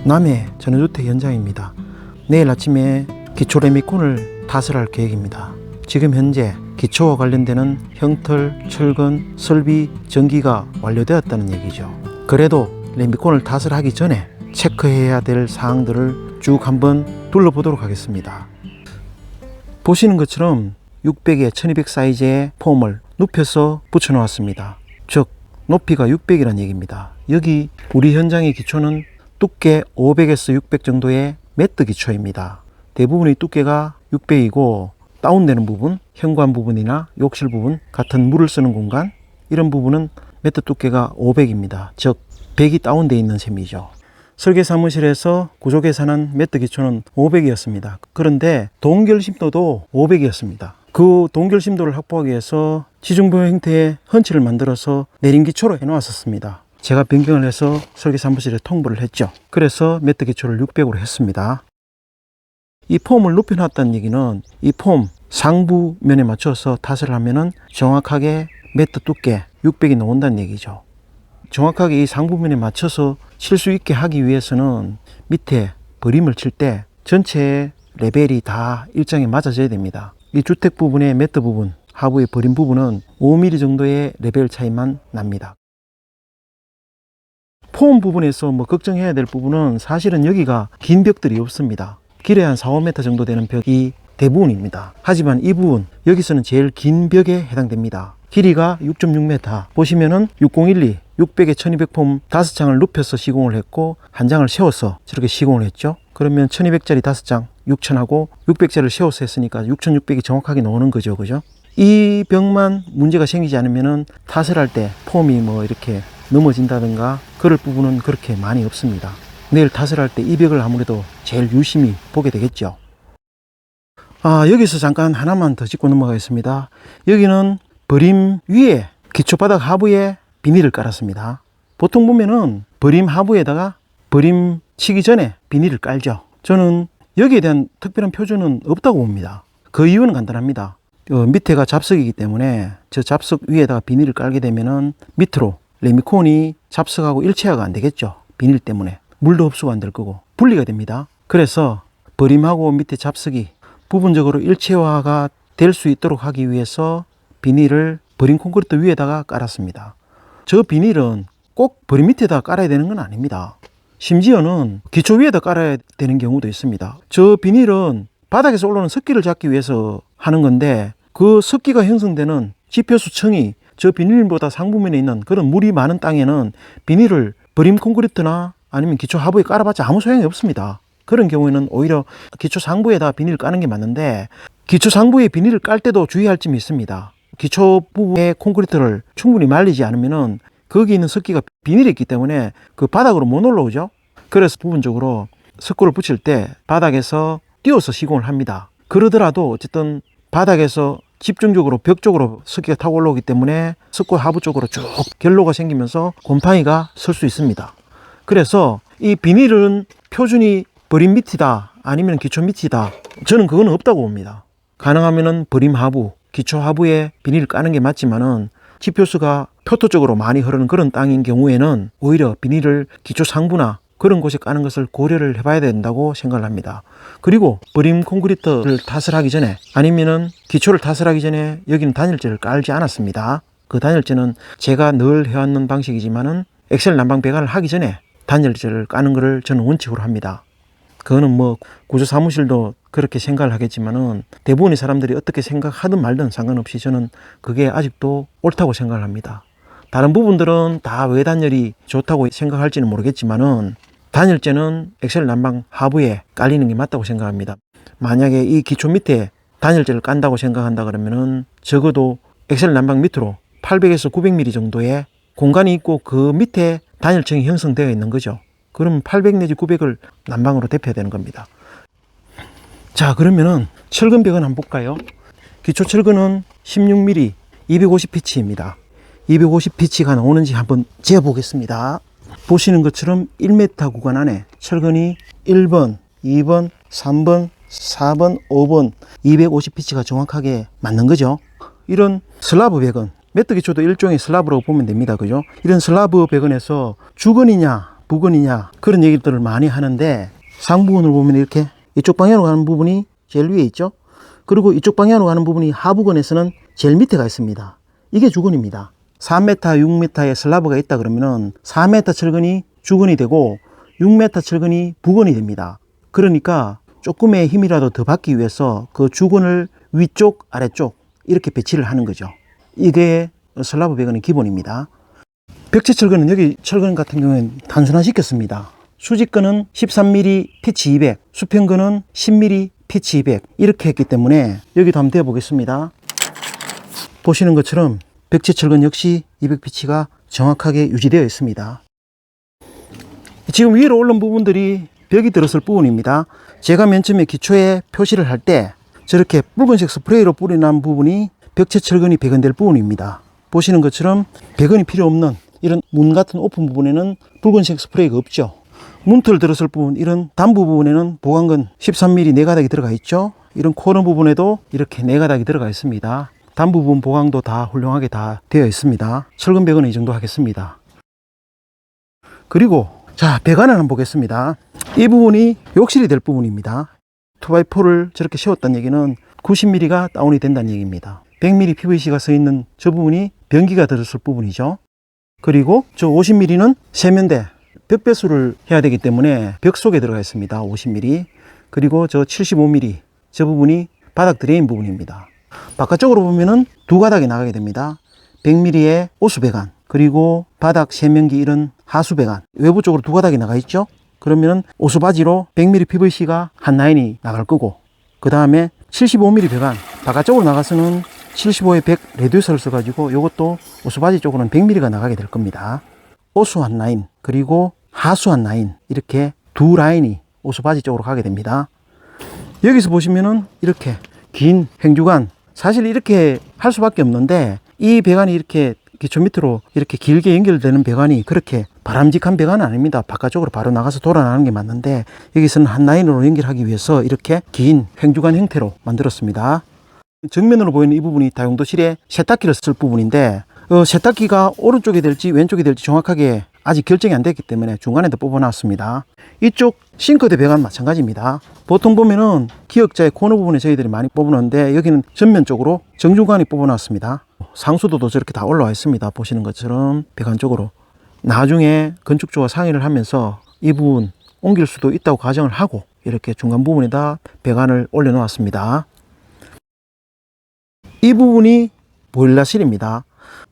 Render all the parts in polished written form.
남해 전원주택 현장입니다. 내일 아침에 기초 레미콘을 타설할 계획입니다. 지금 현재 기초와 관련되는 형틀, 철근, 설비, 전기가 완료되었다는 얘기죠. 그래도 레미콘을 타설하기 전에 체크해야 될 사항들을 쭉 한번 둘러보도록 하겠습니다. 보시는 것처럼 600에 1200 사이즈의 폼을 눕혀서 붙여 놓았습니다. 즉 높이가 600이라는 얘기입니다. 여기 우리 현장의 기초는 두께 500에서 600 정도의 매트 기초입니다. 대부분의 두께가 600이고 다운되는 부분, 현관 부분이나 욕실 부분, 같은 물을 쓰는 공간, 이런 부분은 매트 두께가 500입니다. 즉 100이 다운되어 있는 셈이죠. 설계 사무실에서 구조 계산한 매트 기초는 500이었습니다. 그런데 동결 심도도 500이었습니다. 그 동결 심도를 확보하기 위해서 지중부 형태의 헌치를 만들어서 내림 기초로 해놓았었습니다. 제가 변경을 해서 설계 사무실에 통보를 했죠. 그래서 매트 기초를 600으로 했습니다. 이 폼을 높여놨다는 얘기는 이 폼 상부면에 맞춰서 타설을 하면은 정확하게 매트 두께 600이 나온다는 얘기죠. 정확하게 이 상부면에 맞춰서 칠 수 있게 하기 위해서는 밑에 버림을 칠 때 전체의 레벨이 다 일정에 맞아져야 됩니다. 이 주택 부분의 매트 부분, 하부의 버림 부분은 5mm 정도의 레벨 차이만 납니다. 폼 부분에서 걱정해야 될 부분은 사실은 여기가 긴 벽들이 없습니다. 길에 한 4, 5m 정도 되는 벽이 대부분입니다. 하지만 이 부분, 여기서는 제일 긴 벽에 해당됩니다. 길이가 6.6m. 보시면은 6012, 600에 1200 폼 5장을 눕혀서 시공을 했고 한 장을 세워서 저렇게 시공을 했죠. 그러면 1200짜리 5장 6000하고 600짜리를 세워서 했으니까 6600이 정확하게 나오는 거죠. 그죠? 이 벽만 문제가 생기지 않으면은 타설할 때 폼이 이렇게 넘어진다든가 그럴 부분은 그렇게 많이 없습니다. 내일 타설할 때 이 벽을 아무래도 제일 유심히 보게 되겠죠. 여기서 잠깐 하나만 더 짚고 넘어가겠습니다. 여기는 버림 위에 기초바닥 하부에 비닐을 깔았습니다. 보통 보면은 버림 하부에다가 버림 치기 전에 비닐을 깔죠. 저는 여기에 대한 특별한 표준은 없다고 봅니다. 그 이유는 간단합니다. 밑에가 잡석이기 때문에 저 잡석 위에다가 비닐을 깔게 되면은 밑으로 레미콘이 잡석하고 일체화가 안 되겠죠. 비닐 때문에 물도 흡수가 안 될 거고 분리가 됩니다. 그래서 버림하고 밑에 잡석이 부분적으로 일체화가 될 수 있도록 하기 위해서 비닐을 버림 콘크리트 위에다가 깔았습니다. 저 비닐은 꼭 버림 밑에다 깔아야 되는 건 아닙니다. 심지어는 기초 위에다 깔아야 되는 경우도 있습니다. 저 비닐은 바닥에서 올라오는 습기를 잡기 위해서 하는 건데 그 습기가 형성되는 지표수층이 저 비닐보다 상부면에 있는 그런 물이 많은 땅에는 비닐을 버림 콘크리트나 아니면 기초 하부에 깔아봤자 아무 소용이 없습니다. 그런 경우에는 오히려 기초 상부에다 비닐을 까는 게 맞는데 기초 상부에 비닐을 깔 때도 주의할 점이 있습니다. 기초 부분의 콘크리트를 충분히 말리지 않으면은 거기 있는 습기가 비닐에 있기 때문에 그 바닥으로 못 올라오죠. 그래서 부분적으로 석고를 붙일 때 바닥에서 띄워서 시공을 합니다. 그러더라도 어쨌든 바닥에서 집중적으로 벽 쪽으로 습기가 타고 올라오기 때문에 석고 하부 쪽으로 쭉 결로가 생기면서 곰팡이가 설 수 있습니다. 그래서 이 비닐은 표준이 버림 밑이다 아니면 기초 밑이다, 저는 그건 없다고 봅니다. 가능하면은 버림 하부, 기초 하부에 비닐을 까는 게 맞지만은 지표수가 표토 쪽으로 많이 흐르는 그런 땅인 경우에는 오히려 비닐을 기초 상부나 그런 곳에 까는 것을 고려를 해봐야 된다고 생각을 합니다. 그리고 버림 콘크리트를 타설하기 전에 아니면은 기초를 타설하기 전에 여기는 단열재를 깔지 않았습니다. 그 단열재는 제가 늘 해왔는 방식이지만은 엑셀 난방 배관을 하기 전에 단열재를 까는 것을 저는 원칙으로 합니다. 그거는 구조 사무실도 그렇게 생각을 하겠지만은 대부분의 사람들이 어떻게 생각하든 말든 상관없이 저는 그게 아직도 옳다고 생각을 합니다. 다른 부분들은 다 외단열이 좋다고 생각할지는 모르겠지만은 단열재는 엑셀 난방 하부에 깔리는 게 맞다고 생각합니다. 만약에 이 기초 밑에 단열재를 깐다고 생각한다 그러면은 적어도 엑셀 난방 밑으로 800에서 900mm 정도의 공간이 있고 그 밑에 단열층이 형성되어 있는 거죠. 그러면 800 내지 900을 난방으로 대표해야 되는 겁니다. 자, 그러면은 철근벽은 한번 볼까요? 기초 철근은 16mm 250피치입니다. 250피치가 나오는지 한번 재어 보겠습니다. 보시는 것처럼 1m 구간 안에 철근이 1번, 2번, 3번, 4번, 5번 250피치가 정확하게 맞는 거죠. 이런 슬라브 배건, 매트 기초도 일종의 슬라브라고 보면 됩니다. 그죠? 이런 슬라브 배건에서 주건이냐 부근이냐 그런 얘기들을 많이 하는데, 상부근을 보면 이렇게 이쪽 방향으로 가는 부분이 제일 위에 있죠. 그리고 이쪽 방향으로 가는 부분이 하부근에서는 제일 밑에 가 있습니다. 이게 주근입니다. 3m, 6m의 슬라브가 있다 그러면은 4m 철근이 주근이 되고 6m 철근이 부근이 됩니다. 그러니까 조금의 힘이라도 더 받기 위해서 그 주근을 위쪽, 아래쪽 이렇게 배치를 하는 거죠. 이게 슬라브 배관의 기본입니다. 벽체 철근은 여기 철근 같은 경우에는 단순화시켰습니다. 수직근은 13mm 피치 200, 수평근은 10mm 피치 200 이렇게 했기 때문에 여기도 한번 대어 보겠습니다. 보시는 것처럼 벽체 철근 역시 200 피치가 정확하게 유지되어 있습니다. 지금 위로 올른 부분들이 벽이 들어설 부분입니다. 제가 맨 처음에 기초에 표시를 할 때 저렇게 붉은색 스프레이로 뿌려난 부분이 벽체 철근이 배건될 부분입니다. 보시는 것처럼 배건이 필요 없는 이런 문 같은 오픈 부분에는 붉은색 스프레이가 없죠. 문틀 들어설 부분, 이런 단부 부분에는 보강근 13mm 네가닥이 들어가 있죠. 이런 코너 부분에도 이렇게 네가닥이 들어가 있습니다. 단부 부분 보강도 다 훌륭하게 다 되어 있습니다. 철근 배건은 이 정도 하겠습니다. 그리고 자, 배관을 한번 보겠습니다. 이 부분이 욕실이 될 부분입니다. 2x4를 저렇게 씌웠다는 얘기는 90mm가 다운이 된다는 얘기입니다. 100mm PVC가 서 있는 저 부분이 변기가 들어설 부분이죠. 그리고 저 50mm는 세면대, 벽배수를 해야 되기 때문에 벽 속에 들어가 있습니다. 50mm. 그리고 저 75mm, 저 부분이 바닥 드레인 부분입니다. 바깥쪽으로 보면은 두 가닥이 나가게 됩니다. 100mm의 오수 배관, 그리고 바닥 세면기 이런 하수 배관, 외부 쪽으로 두 가닥이 나가 있죠. 그러면은 오수 바지로 100mm PVC가 한 라인이 나갈 거고, 그 다음에 75mm 배관, 바깥쪽으로 나가서는 75에 100 레듀서를 써가지고 이것도 오수 바지 쪽으로는 100mm가 나가게 될 겁니다. 오수 한 라인, 그리고 하수 한 라인, 이렇게 두 라인이 오수 바지 쪽으로 가게 됩니다. 여기서 보시면은 이렇게 긴 행주관, 사실 이렇게 할 수밖에 없는데 이 배관이 이렇게 기초 밑으로 이렇게 길게 연결되는 배관이 그렇게 바람직한 배관은 아닙니다. 바깥쪽으로 바로 나가서 돌아나가는 게 맞는데 여기서는 한 라인으로 연결하기 위해서 이렇게 긴 횡주관 형태로 만들었습니다. 정면으로 보이는 이 부분이 다용도실에 세탁기를 쓸 부분인데 세탁기가 오른쪽이 될지 왼쪽이 될지 정확하게 아직 결정이 안 됐기 때문에 중간에도 뽑아놨습니다. 이쪽 싱크대 배관 마찬가지입니다. 보통 보면은 기역자의 코너 부분에 저희들이 많이 뽑아놓는데 여기는 전면쪽으로 정중간이 뽑아놨습니다. 상수도도 저렇게 다 올라와 있습니다. 보시는 것처럼 배관 쪽으로. 나중에 건축주와 상의를 하면서 이 부분 옮길 수도 있다고 가정을 하고 이렇게 중간 부분에다 배관을 올려놓았습니다. 이 부분이 보일러실입니다.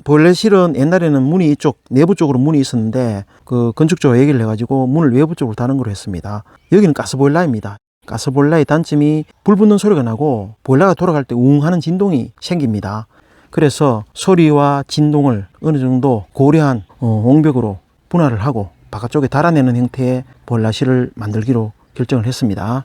보일러실은 옛날에는 문이 이쪽 내부 쪽으로 문이 있었는데 그 건축주와 얘기를 해가지고 문을 외부 쪽으로 다는 걸로 했습니다. 여기는 가스보일러입니다. 가스보일러의 단점이 불 붙는 소리가 나고 보일러가 돌아갈 때 웅 하는 진동이 생깁니다. 그래서 소리와 진동을 어느 정도 고려한 옹벽으로 분할을 하고 바깥쪽에 달아내는 형태의 보일러실을 만들기로 결정을 했습니다.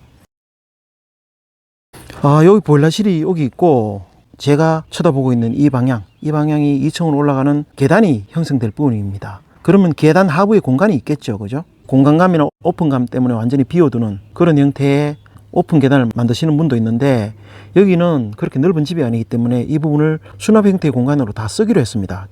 여기 보일러실이 여기 있고 제가 쳐다보고 있는 이 방향이 2층으로 올라가는 계단이 형성될 부분입니다. 그러면 계단 하부에 공간이 있겠죠, 그죠? 공간감이나 오픈감 때문에 완전히 비워두는 그런 형태의 오픈 계단을 만드시는 분도 있는데 여기는 그렇게 넓은 집이 아니기 때문에 이 부분을 수납 형태의 공간으로 다 쓰기로 했습니다.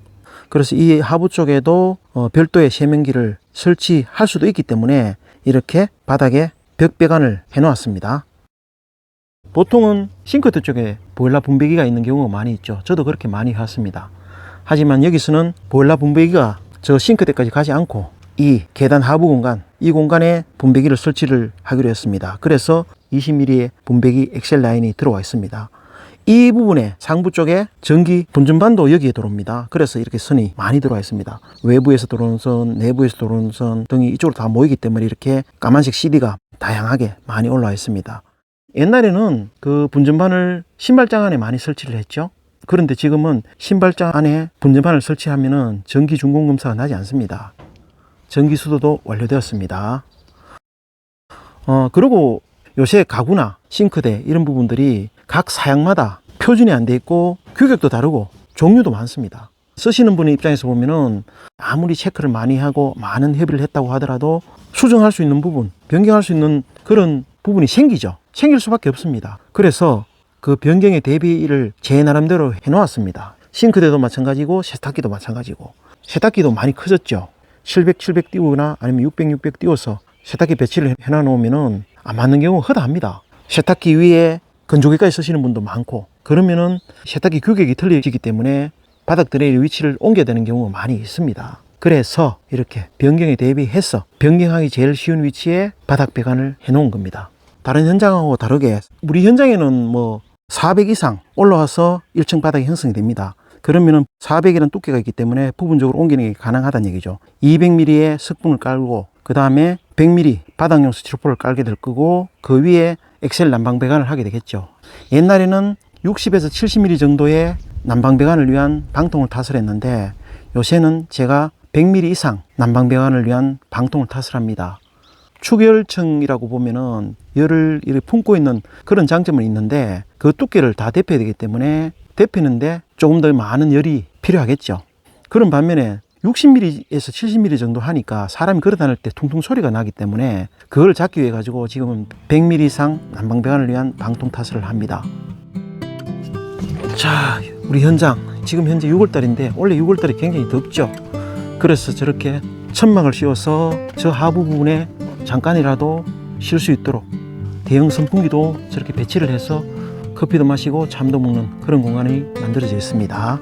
그래서 이 하부 쪽에도 별도의 세면기를 설치할 수도 있기 때문에 이렇게 바닥에 벽배관을 해 놓았습니다. 보통은 싱크대 쪽에 보일러 분배기가 있는 경우가 많이 있죠. 저도 그렇게 많이 해왔습니다. 하지만 여기서는 보일러 분배기가 저 싱크대까지 가지 않고 이 계단 하부 공간, 이 공간에 분배기를 설치를 하기로 했습니다. 그래서 20mm의 분배기 엑셀 라인이 들어와 있습니다. 이 부분에 상부 쪽에 전기 분전반도 여기에 들어옵니다. 그래서 이렇게 선이 많이 들어와 있습니다. 외부에서 들어오는 선, 내부에서 들어오는 선 등이 이쪽으로 다 모이기 때문에 이렇게 까만색 CD가 다양하게 많이 올라와 있습니다. 옛날에는 그 분전반을 신발장 안에 많이 설치를 했죠. 그런데 지금은 신발장 안에 분전반을 설치하면은 전기 준공 검사가 나지 않습니다. 전기 수도도 완료되었습니다. 그리고 요새 가구나 싱크대 이런 부분들이 각 사양마다 표준이 안 돼 있고 규격도 다르고 종류도 많습니다. 쓰시는 분의 입장에서 보면은 아무리 체크를 많이 하고 많은 협의를 했다고 하더라도 수정할 수 있는 부분, 변경할 수 있는 그런 부분이 생기죠. 생길 수밖에 없습니다. 그래서 그 변경의 대비를 제 나름대로 해놓았습니다. 싱크대도 마찬가지고 세탁기도 마찬가지고 세탁기도 많이 커졌죠. 700 띄우거나 아니면 600 띄워서 세탁기 배치를 해놔 놓으면은 안 맞는 경우가 허다합니다. 세탁기 위에 건조기까지 쓰시는 분도 많고, 그러면은 세탁기 규격이 틀려지기 때문에 바닥 드레일 위치를 옮겨야 되는 경우가 많이 있습니다. 그래서 이렇게 변경에 대비해서 변경하기 제일 쉬운 위치에 바닥 배관을 해 놓은 겁니다. 다른 현장하고 다르게 우리 현장에는 뭐 400 이상 올라와서 1층 바닥이 형성이 됩니다. 그러면은 400이라는 두께가 있기 때문에 부분적으로 옮기는 게 가능하다는 얘기죠. 200mm의 석분을 깔고 그 다음에 100mm 바닥용 스티로폼을 깔게 될 거고, 그 위에 엑셀 난방 배관을 하게 되겠죠. 옛날에는 60에서 70mm 정도의 난방 배관을 위한 방통을 탓을 했는데, 요새는 제가 100mm 이상 난방 배관을 위한 방통을 탓을 합니다. 축열층이라고 보면은 열을 이렇게 품고 있는 그런 장점은 있는데, 그 두께를 다 데펴야 되기 때문에 데피는데 조금 더 많은 열이 필요하겠죠. 그런 반면에 60mm에서 70mm 정도 하니까 사람이 걸어 다닐 때 퉁퉁 소리가 나기 때문에 그걸 잡기 위해 가지고 지금은 100mm 이상 난방 배관을 위한 방통 탓을 합니다. 자, 우리 현장 지금 현재 6월달인데 원래 6월달이 굉장히 덥죠. 그래서 저렇게 천막을 씌워서 저 하부 부분에 잠깐이라도 쉴 수 있도록 대형 선풍기도 저렇게 배치를 해서 커피도 마시고 잠도 먹는 그런 공간이 만들어져 있습니다.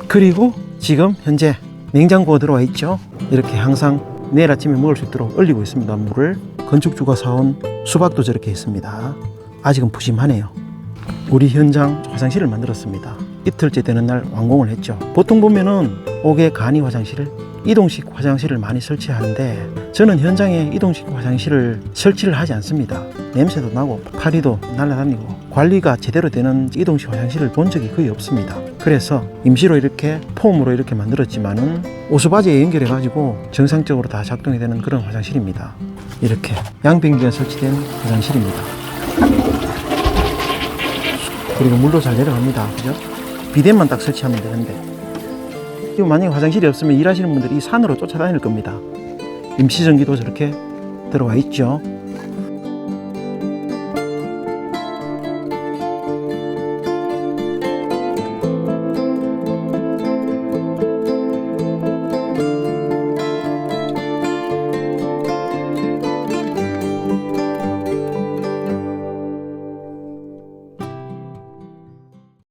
그리고 지금 현재 냉장고가 들어와 있죠. 이렇게 항상 내일 아침에 먹을 수 있도록 얼리고 있습니다. 물을. 건축주가 사온 수박도 저렇게 있습니다. 아직은 푸짐하네요. 우리 현장 화장실을 만들었습니다. 이틀째 되는 날 완공을 했죠. 보통 보면은 옥외 간이 화장실을, 이동식 화장실을 많이 설치하는데, 저는 현장에 이동식 화장실을 설치를 하지 않습니다. 냄새도 나고 파리도 날아다니고 관리가 제대로 되는 이동식 화장실을 본 적이 거의 없습니다. 그래서 임시로 이렇게 폼으로 이렇게 만들었지만은 오수바지에 연결해 가지고 정상적으로 다 작동이 되는 그런 화장실입니다. 이렇게 양변기가 설치된 화장실입니다. 그리고 물도 잘 내려갑니다. 그죠? 비덴만 딱 설치하면 되는데, 지금 만약에 화장실이 없으면 일하시는 분들이 이 산으로 쫓아다닐 겁니다. 임시전기도 저렇게 들어와 있죠.